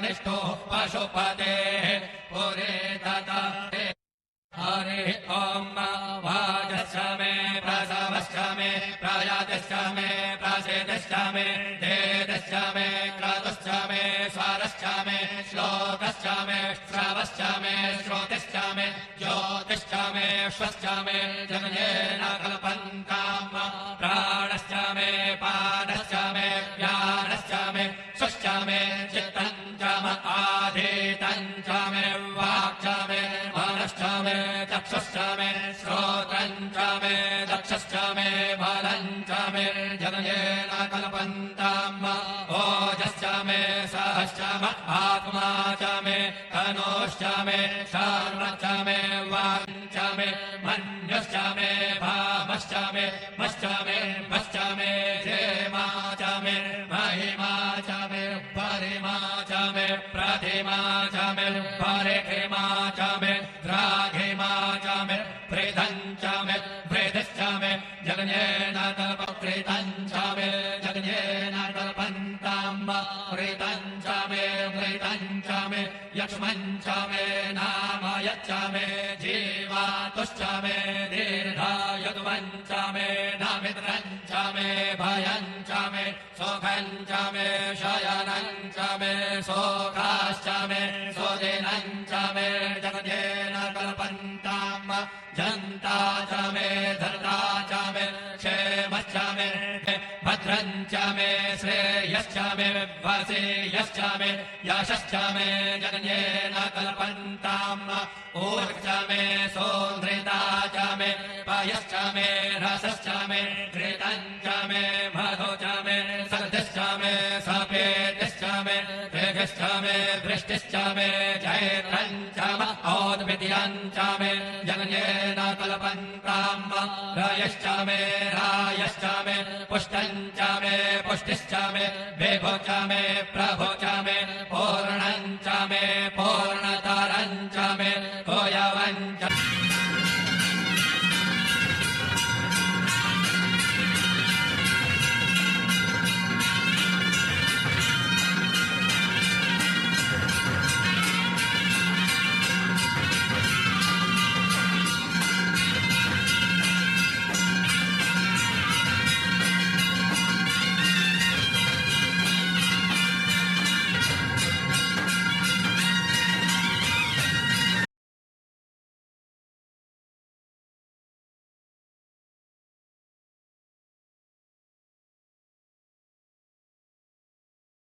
निष्ठो पशुपतेः पुरे तथा हरि ॐ वाजश्च मे प्रसवश्च मे प्रयातिश्च मे प्रसेदश्च मे धेदश्च मे क्रतुश्च मे स्वरश्च मे श्लोकश्च मे श्रवश्च मे श्रोतिश्च मे ज्योतिश्च मे श्वश्च मे जगन्येन कल्पन्ताम् प्राणश्च मे पादश्च मे व्यानश्च मे सुश्च मे चित्तम् च म आधीतम् च मे वाक् च मे मनश्च मे चक्षुश्च मे श्रोत्रम् च मे दक्षश्च मे बलम् च मे जगन्येन कल्पन्ताम् ओजश्च मे सहश्च म आत्मा च मे तनोश्च मे शर्मश्च मे वाक् च मे मन्यश्च मे भामश्च मे मश्च मे भश्च मे क्षेमा च मे महिमा च मे परिमा च मे प्रतिमा च मे परिमा च मे द्राघिमा च मे प्रेदम् च मे प्रेदश्च मे जगन्येन कल्पप्रेदम् च मे जगन्येन कल्पन्ताम् प्रेदम् च मे प्रेदम् च मे यक्ष्मम् च मे नाम यच्च मे जीवातुश्च मे दीर्घायुत्वम् च मे नामित्रम् च मे भयम् च मे सुखम् च मे शयनम् च मे शोकाश्च मे सुदिनम् च मे जगन्येन कल्पन्ताम् जन्ता च मे धर्ता च मे क्षेमश्च मे भद्रम् च मे श्रेयश्च मे वसेयश्च मे यशश्च मे जगन्येन कल्पन्ताम् ऊर्ज मे सोन्द्रिता च मे पयश्च मे रसश्च मे घृतम् च मे मधु च मे सर्दिश्च मे सपेतिश्च मे तेजश्च मे वृष्टिश्च मे जैत्रम् च म औद्भिद्यम् च मे जगन्येन कल्पन्ताम् रयश्च मे रायश्च मे पुष्टम् च मे पुष्टिश्च मे विभु च मे प्रभु च मे